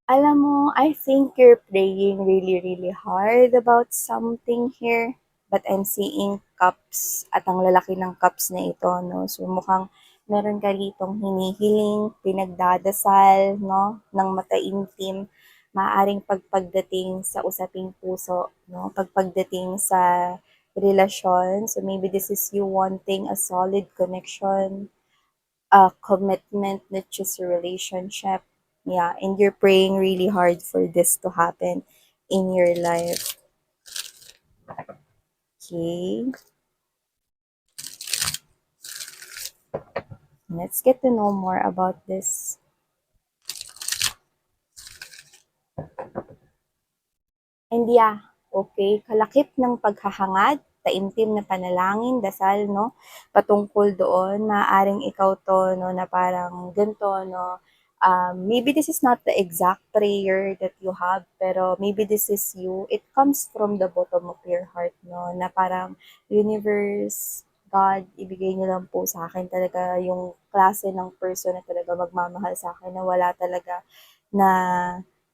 Alam mo, I think you're praying really, really hard about something here. But I'm seeing cups at ang lalaki ng cups na ito, no? So mukhang meron ka ritong hinihiling, pinagdadasal, no? Ng mataimtim. Maaring pagpagdating sa usaping puso, no? Pagpagdating sa relasyon. So maybe this is you wanting a solid connection, a commitment, not just a relationship. Yeah, and you're praying really hard for this to happen in your life. Okay, let's get to know more about this. And yeah, okay, kalakip ng paghahangad, taimtim na panalangin, dasal, no? Patungkol doon, maaaring ikaw to, no, na parang ganito, no? Maybe this is not the exact prayer that you have, pero maybe this is you. It comes from the bottom of your heart, no? Na parang, universe, God, ibigay niyo lang po sa akin talaga yung klase ng person na talaga magmamahal sa akin na wala talaga na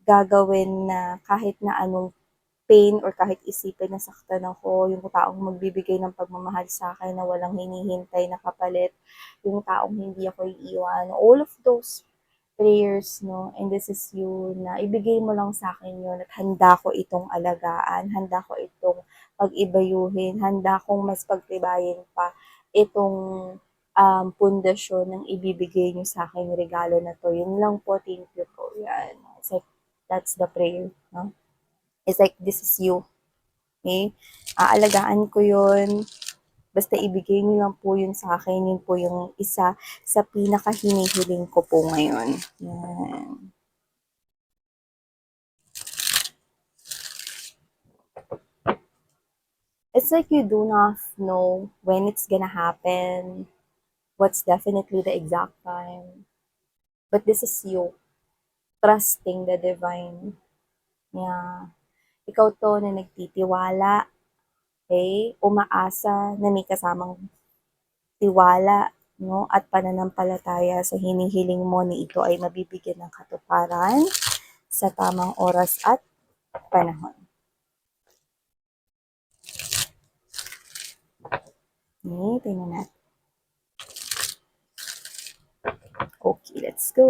gagawin na kahit na anong pain or kahit isipin na saktan ako, yung taong magbibigay ng pagmamahal sa akin na walang hinihintay na kapalit, yung taong hindi ako iiwan, all of those prayers, no, and this is you, na ibigay mo lang sa akin yun at handa ko itong alagaan, handa ko itong pag-ibayuhin, handa kong mas pagtibayin pa itong pundasyon ng ibibigay niyo sa akin regalo na to. Yun lang po, thank you po. Yan. It's like, that's the prayer, no? It's like, this is you. Okay? Aalagaan ko yun. Basta ibigay niyo lang po yun sa akin. Yun po yung isa sa pinaka-hinihiling ko po ngayon. Yan. It's like you do not know when it's gonna happen, what's definitely the exact time. But this is you, trusting the divine. Yeah. Ikaw to na nagtitiwala, okay? Umaasa na may kasamang tiwala, no, at pananampalataya sa hinihiling mo ni ito ay mabibigyan ng katuparan sa tamang oras at panahon. Okay, tingnan natin. Okay, let's go.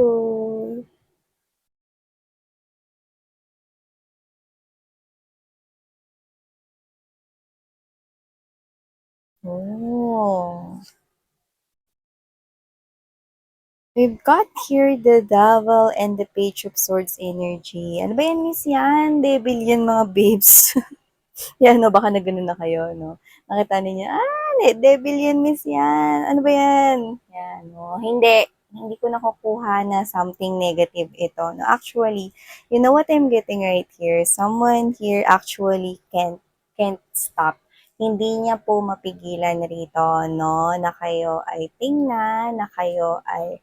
Oh. We've got here the Devil and the Page of Swords energy. Ano ba yan, miss yan? Devil yan, mga babes. Yan, no, baka na ganun na kayo, no? Nakita ninyo, devil yan, miss yan. Ano ba yan? Yan, no? Hindi. Hindi ko nakukuha na something negative ito. No, actually, you know what I'm getting right here? Someone here actually can't stop. Hindi niya po mapigilan rito, no? Na kayo ay tingnan, na kayo ay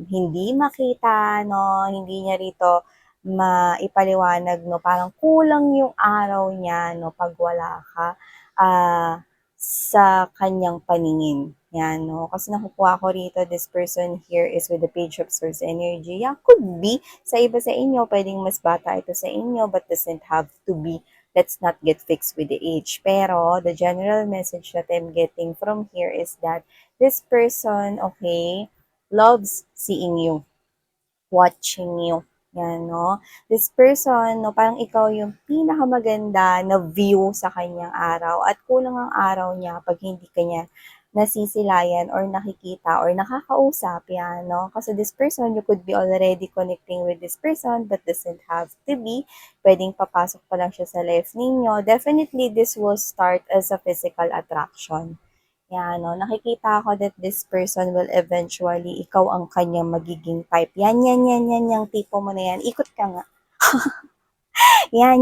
hindi makita, no? Hindi niya rito maipaliwanag, no? Parang kulang yung araw niya, no? Pag wala ka sa kanyang paningin. Yan, no? Kasi nakukuha ko rito, this person here is with the Page of Swords energy. Yeah, could be. Sa iba sa inyo, pwedeng mas bata ito sa inyo, but doesn't have to be. Let's not get fixed with the age. Pero, the general message that I'm getting from here is that this person, okay, loves seeing you, watching you. Yan, no? This person, no, parang ikaw yung pinakamaganda na view sa kanyang araw at kulang ang araw niya pag hindi kanya nasisilayan or nakikita or nakakausap yan, no? Kasi this person, you could be already connecting with this person but doesn't have to be. Pwedeng papasok pa lang siya sa life ninyo. Definitely, this will start as a physical attraction. Yan, no? Nakikita ko that this person will eventually, ikaw ang kanyang magiging type. Yan, yung tipo mo na yan. Ikot ka nga. Yan,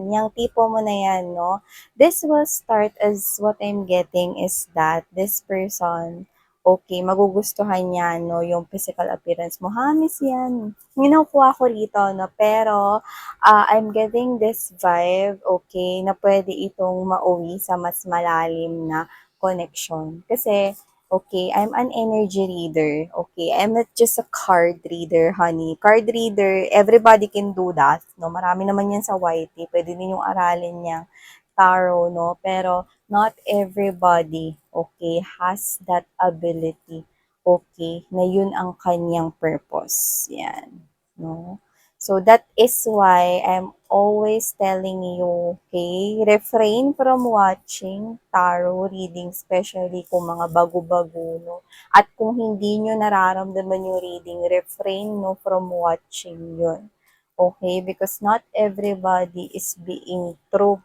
yung tipo mo na yan, no? This will start as what I'm getting is that this person, okay, magugustuhan niya, no, yung physical appearance mo. Ha, miss yan. Minukuha ko rito, no? Pero, I'm getting this vibe, okay, na pwede itong mauwi sa mas malalim na connection. Kasi, Okay, I'm an energy reader. Okay, I'm not just a card reader, honey. Card reader, everybody can do that. No, marami naman yan sa YT. Pwede din yung aralin niya tarot, no? Pero not everybody, okay, has that ability, okay, na yun ang kanyang purpose. Yan, no? So that is why I'm always telling you, okay, refrain from watching tarot reading, especially kung mga bago-bago, no? At kung hindi nyo nararamdaman yung reading, refrain, no, from watching yun. Okay? Because not everybody is being true.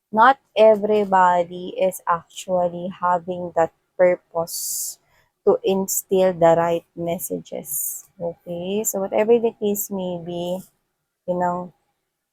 Not everybody is actually having that purpose to instill the right messages. Okay? So whatever the case may be, yun ang,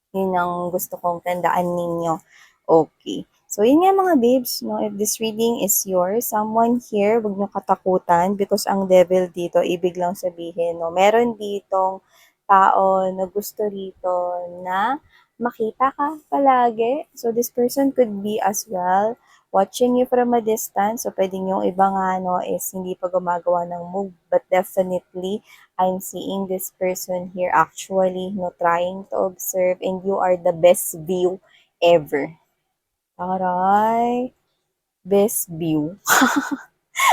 yun ang gusto kong tandaan ninyo. Okay. So, yun nga mga babes, no? If this reading is yours, someone here, huwag niyo katakutan because ang devil dito, ibig lang sabihin, no? Meron ditong tao na gusto rito na makita ka palagi. So, this person could be as well watching you from a distance. So, pwedeng yung iba nga, no, is hindi pa gumagawa ng move. But definitely, I'm seeing this person here actually, no, trying to observe and you are the best view ever. Aray, best view.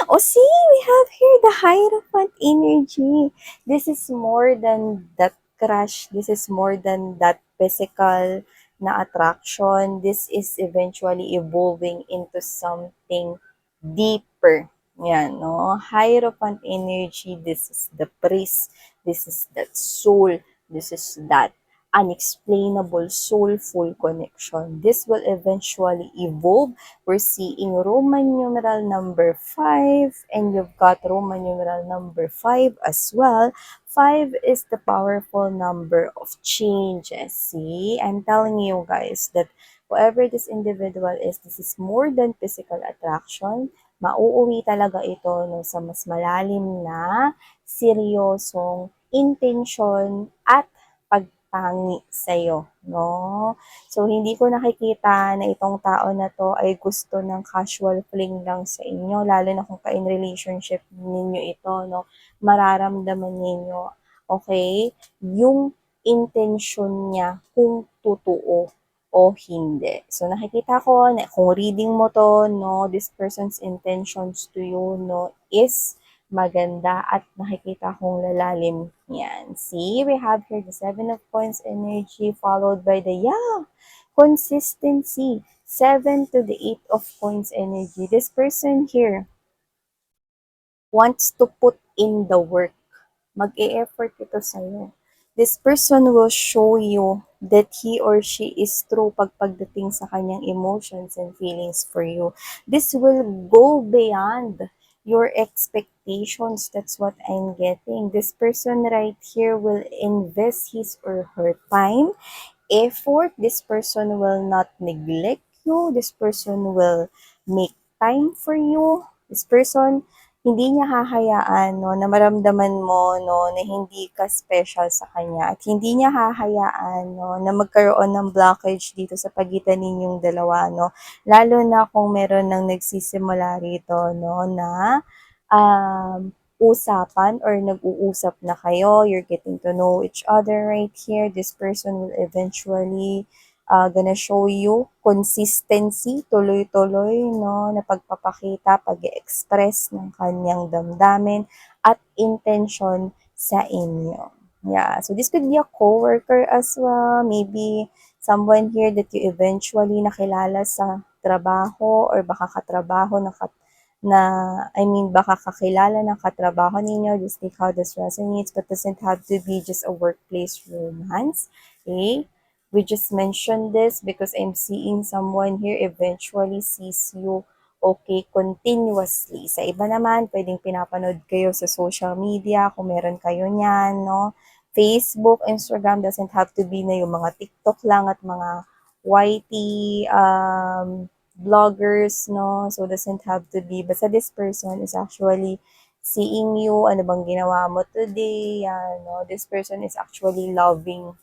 Oh, see, we have here the Hierophant energy. This is more than that crush. This is more than that physical na attraction. This is eventually evolving into something deeper. Yan, no? Hierophant energy, this is the priest. This is that soul. This is that unexplainable soulful connection. This will eventually evolve. We're seeing Roman numeral number 5 and you've got Roman numeral number 5 as well. 5 is the powerful number of changes. See, I'm telling you guys that whoever this individual is, this is more than physical attraction. Mauuwi talaga ito no, sa mas malalim na seryosong intention at pagtangi sa'yo, no? So, hindi ko nakikita na itong tao na to ay gusto ng casual fling lang sa inyo, lalo na kung ka-in relationship ninyo ito, no? Mararamdaman ninyo, okay, yung intention niya kung totoo o hindi. So, nakikita ko na kung reading mo to, no, this person's intentions to you, no, is maganda at nakikita kong lalalim yan. See, we have here the 7 of Coins energy followed by the, yeah, consistency. 7 to the 8 of Coins energy. This person here wants to put in the work. Mag-e-effort ito sa'yo. This person will show you that he or she is true pagdating sa kanyang emotions and feelings for you. This will go beyond your expectations. That's what I'm getting. This person right here will invest his or her time, effort. This person will not neglect you. This person will make time for you. This person, hindi niya hahayaan, no, na maramdaman mo, no, na hindi ka special sa kanya. At hindi niya hahayaan, no, na magkaroon ng blockage dito sa pagitan ninyong dalawa, no. Lalo na kung meron nang nagsisimula rito, no, na usapan or nag-uusap na kayo, you're getting to know each other right here. This person will eventually gonna show you consistency, tuloy-tuloy, no, na pagpapakita, pag-express ng kanyang damdamin at intention sa inyo. Yeah, so this could be a coworker as well, maybe someone here that you eventually nakilala sa trabaho or baka katrabaho na, I mean, baka kakilala ng katrabaho ninyo, just take how this resonates, but doesn't have to be just a workplace romance, okay? We just mentioned this because I'm seeing someone here eventually sees you, okay, continuously. Sa iba naman, pwedeng pinapanood kayo sa social media, kung meron kayo niyan, no? Facebook, Instagram, doesn't have to be na yung mga TikTok lang at mga YT, vloggers, no? So, doesn't have to be. Basta this person is actually seeing you, ano bang ginawa mo today, yan, no? This person is actually loving,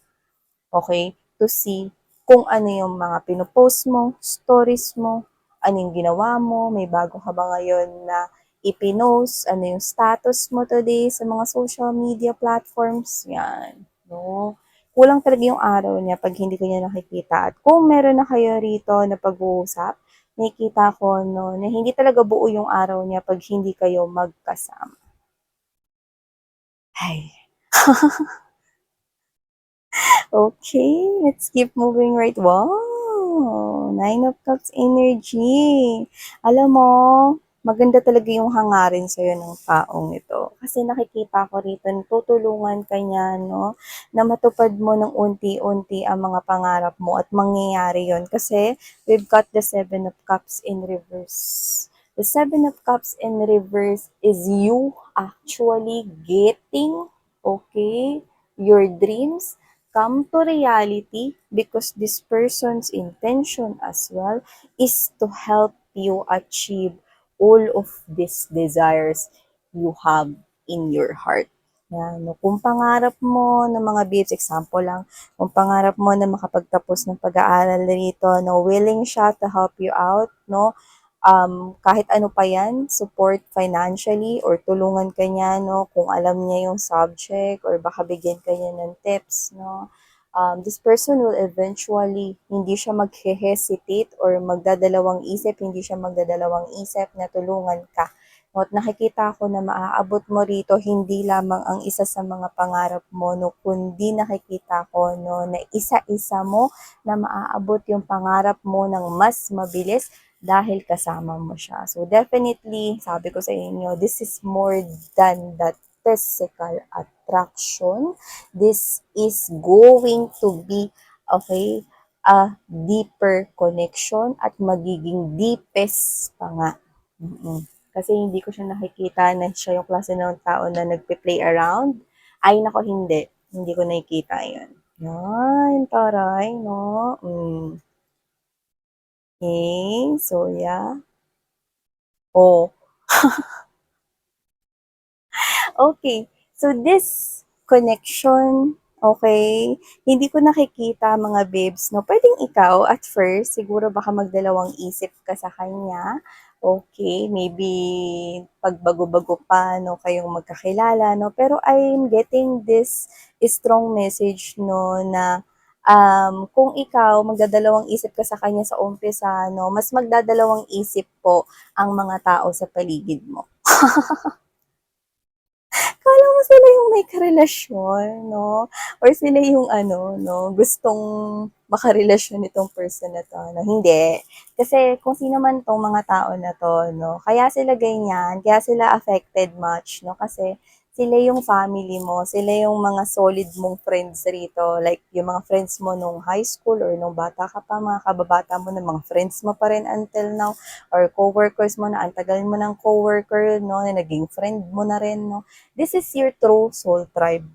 okay, to see kung ano yung mga pinopost mo, stories mo, ano yung ginawa mo, may bago ka ba ngayon na ipinost, ano yung status mo today sa mga social media platforms, yan, no? Kulang talaga yung araw niya pag hindi ko niya nakikita. At kung meron na kayo rito na pag-uusap, nakikita ko, no, na hindi talaga buo yung araw niya pag hindi kayo magkasama. Ay. Okay, let's keep moving right. Wow! Nine of Cups energy. Alam mo, maganda talaga yung hangarin sa'yo ng taong ito. Kasi nakikita ko rito, tutulungan ka niya, no? Na matupad mo ng unti-unti ang mga pangarap mo at mangyayari yon. Kasi we've got the Seven of Cups in reverse. The Seven of Cups in reverse is you actually getting, okay, your dreams come to reality because this person's intention as well is to help you achieve all of these desires you have in your heart. Yan, no? Kung pangarap mo ng mga babes, example lang, kung pangarap mo na makapagtapos ng pag-aaral rito, no, willing siya to help you out, no, kahit ano pa yan, support financially or tulungan ka niya, no, kung alam niya yung subject or baka bigyan ka niya ng tips, no. This person will eventually, hindi siya mag-hesitate or magdadalawang isip, hindi siya magdadalawang isip na tulungan ka. No, at nakikita ko na maaabot mo rito hindi lamang ang isa sa mga pangarap mo, no, kundi nakikita ko, no, na isa-isa mo na maaabot yung pangarap mo ng mas mabilis dahil kasama mo siya. So definitely, sabi ko sa inyo, this is more than that physical attraction. This is going to be, okay, a deeper connection at magiging deepest pa nga. Mm-mm. Kasi hindi ko siya nakikita na siya yung klase ng tao na nagpe-play around. Ay, nako, hindi. Hindi ko nakikita yun. Yan, taray, no? Okay, so yeah. Oh, okay. So this connection, okay, hindi ko nakikita mga babes, no? Pwedeng ikaw at first, siguro baka magdalawang isip ka sa kanya. Okay, maybe pagbago-bago pa, no, kayong magkakilala, no? Pero I'm getting this strong message, no, na kung ikaw magdadalawang isip ka sa kanya sa umpisa, no, mas magdadalawang isip po ang mga tao sa paligid mo. Akala mo sila yung may karelasyon, no? Or sila yung ano, no, gustong makarelasyon nitong person na 'to, no? Hindi. Kasi kung sino man 'tong mga tao na 'to, no, kaya sila ganyan, kaya sila affected much, no, kasi sila yung family mo, sila yung mga solid mong friends rito, like yung mga friends mo nung high school or nung bata ka pa, mga kababata mo na mga friends mo pa rin until now, or coworkers mo na ang tagal mo ng coworker, no, na naging friend mo na rin, no. This is your true soul tribe.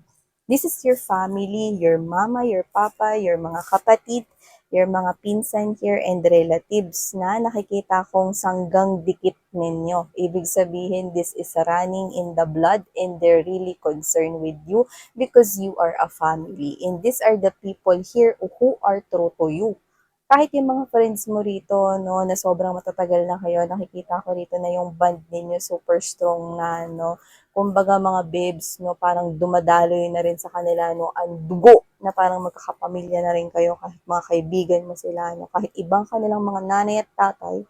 This is your family, your mama, your papa, your mga kapatid, your mga pinsan here and relatives na nakikita kong sanggang dikit ninyo. Ibig sabihin, this is running in the blood and they're really concerned with you because you are a family. And these are the people here who are true to you. Kahit yung mga friends mo rito, no, na sobrang matatagal na kayo, nakikita ko rito na yung bond ninyo super strong na, no. Kumbaga mga babes, no, parang dumadaloy na rin sa kanila, no, ang dugo na parang magkakapamilya na rin kayo kahit mga kaibigan mo sila, no, kahit ibang kanilang mga nanay at tatay,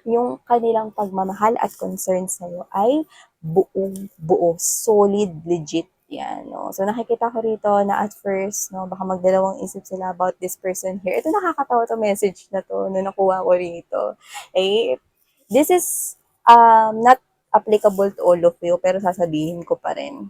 yung kanilang pagmamahal at concern sa'yo ay buong buo, solid, legit yan, no. So nakikita ko rito na at first, no, baka magdalawang isip sila about this person here. Ito nakakatawa to message na to, no, nakuha ko rito. Eh, this is not applicable to all of you, pero sasabihin ko pa rin.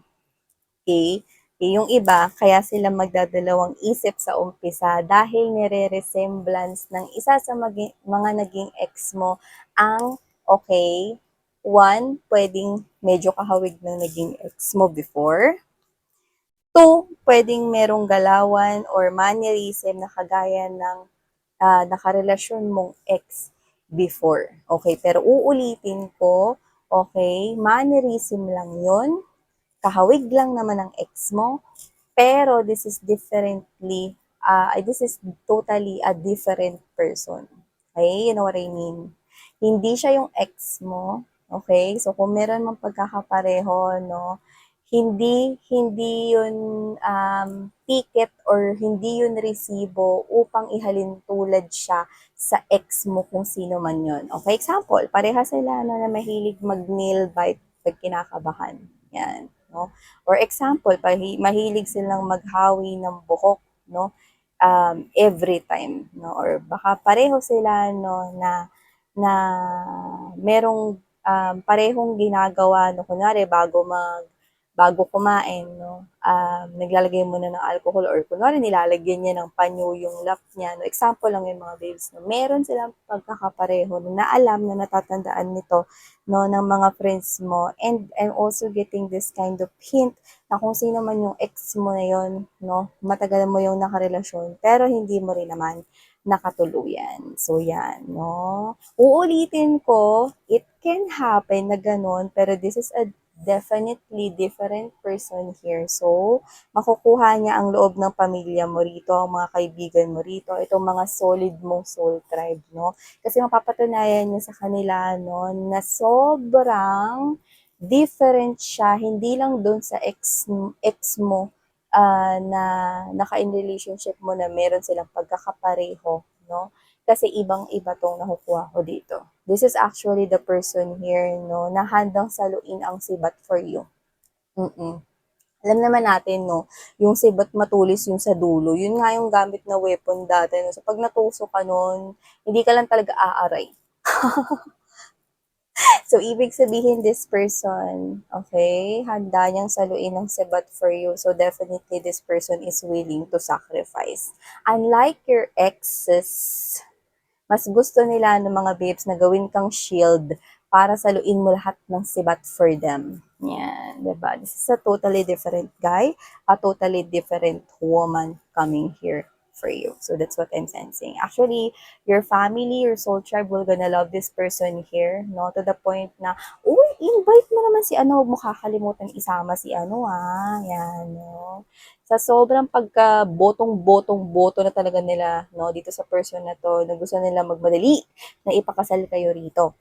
Okay? Yung iba, kaya sila magdadalawang isip sa umpisa dahil nire-resemblance ng isa sa mga naging ex mo ang, okay, one, pwedeng medyo kahawig na naging ex mo before. Two, pwedeng merong galawan or mannerism na kagaya ng nakarelasyon mong ex before. Okay, pero uulitin ko, okay, mannerism lang yon, kahawig lang naman ang ex mo, pero this is totally a different person. Okay? You know what I mean? Hindi siya yung ex mo. Okay? So, kung meron mang pagkakapareho, no, hindi yun ticket or hindi yun resibo upang ihalin tulad siya sa ex mo kung sino man yun. Okay? Example, pareha sila no, na mahilig mag-nail bite pag kinakabahan. Yan. No? Or example, mahilig silang maghawi ng buhok, no? Every time, no? Or baka pareho sila, no, na merong parehong ginagawa, no? Kunwari, bago kumain, no? Naglalagay muna ng alcohol or kunwari nilalagyan niya ng panyo yung lap niya. No? Example lang yung mga babes. No? Meron silang pagkakapareho na alam na natatandaan nito no, ng mga friends mo. And I'm also getting this kind of hint na kung sino man yung ex mo na yon, no, matagal mo yung nakarelasyon, pero hindi mo rin naman nakatuluyan. So, yan, no. Uulitin ko, it can happen na ganun, pero this is a definitely different person here. So, makukuha niya ang loob ng pamilya mo rito, ang mga kaibigan mo rito, itong mga solid mong soul tribe, no? Kasi mapapatunayan niya sa kanila, no, na sobrang different siya, hindi lang doon sa ex mo na naka-in relationship mo na meron silang pagkakapareho, no? Kasi ibang-iba tong nakukuha ko dito. This is actually the person here, no, na handang saluin ang sibat for you. Mm-mm. Alam naman natin, no, yung sibat matulis yung sa dulo, yun nga yung gamit na weapon dati. No? So, pag natusok ka nun, hindi ka lang talaga aaray. So, ibig sabihin this person, okay, handa niyang saluin ng sebat for you. So, definitely this person is willing to sacrifice. Unlike your exes, mas gusto nila ng mga babes na gawin kang shield para saluin mo lahat ng sibat for them. Yan, diba? This is a totally different guy, a totally different woman coming here for you. So that's what I'm sensing. Actually, your family, your soul tribe will gonna love this person here, no? To the point na, uy, invite mo naman si ano, huwag mo kakalimutan isama si ano yan, no? Sa sobrang pagka-botong-botong-boto na talaga nila, no, dito sa person na to, na gusto nila magmadali na ipakasal kayo rito.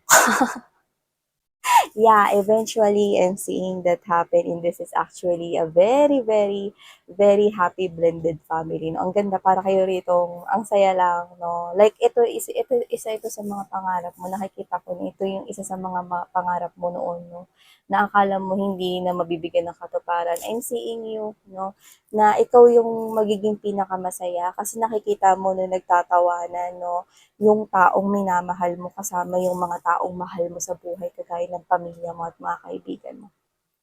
Yeah, eventually I'm seeing that happen, and this is actually a very, very, very happy blended family. No? Ang ganda para kayo rito, ang saya lang, no? Like isa ito sa mga pangarap mo. Nakikita ko na ito yung isa sa mga pangarap mo noon, no? Na akala mo hindi na mabibigyan ng katuparan. I'm seeing you, no? Na ikaw yung magiging pinakamasaya kasi nakikita mo na nagtatawanan, no? Yung taong minamahal mo kasama yung mga taong mahal mo sa buhay kagaya ng pamilya mo at mga kaibigan mo.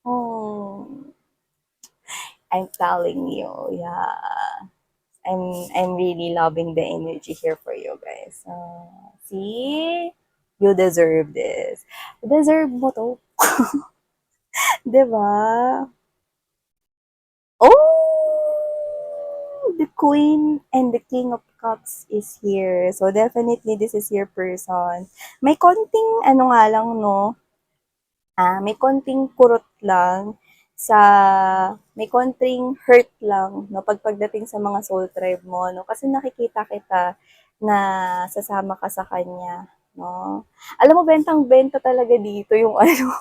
Oh, I'm telling you, yeah. I'm really loving the energy here for you guys. See? You deserve this. Deserve mo to. 'Di ba? Oh! The Queen and the King of Cups is here. So, definitely, this is your person. May konting, ano nga lang, no? May konting kurot lang sa, may konting hurt lang, no? Pagdating sa mga soul tribe mo, no? Kasi nakikita kita na sasama ka sa kanya, no? Alam mo, bentang-benta talaga dito yung ano,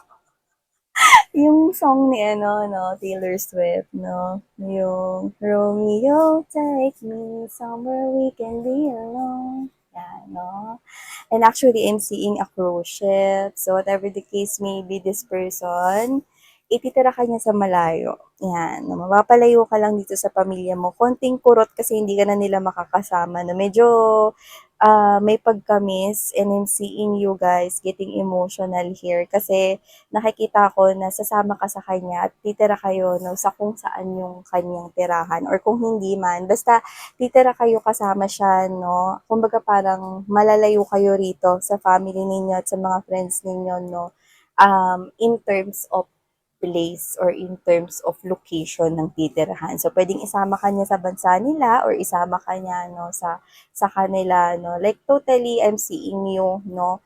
yung song ni ano, no, Taylor Swift, no? Yung Romeo, take me somewhere we can be alone. Yan, no? And actually, I'm seeing a cruise ship. So, whatever the case may be, this person, ititira ka niya sa malayo. Yan, no? Mapapalayo ka lang dito sa pamilya mo. Konting kurot kasi hindi ka na nila makakasama. No? Medyo may pagkamis, and I'm seeing you guys getting emotional here kasi nakikita ko na sasama ka sa kanya at titira kayo no, sa kung saan yung kanyang tirahan or kung hindi man, basta titira kayo kasama siya, no? Kumbaga parang malalayo kayo rito sa family ninyo at sa mga friends ninyo, no? In terms of place or in terms of location ng titirahan. So, pwedeng isama ka niya sa bansa nila or isama ka niya, no, sa kanila, no. Like, totally, I'm seeing you, no,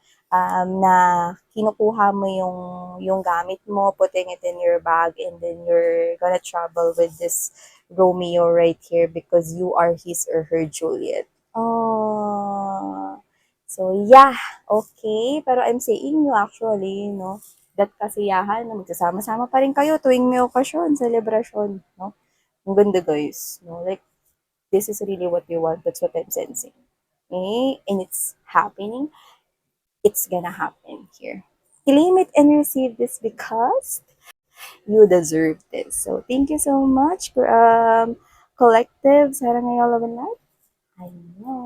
na kinukuha mo yung gamit mo, putting it in your bag, and then you're gonna travel with this Romeo right here because you are his or her Juliet. Oh, So, yeah, okay. Pero I'm saying you actually, no, that kasiyahan na magsasama-sama pa rin kayo tuwing may okasyon, celebration, no? Ang ganda guys, no? Like, this is really what you want. That's what I'm sensing. Okay? And it's happening. It's gonna happen here. Claim it and receive this because you deserve this. So, thank you so much, collective. Sarang ngayon, I know.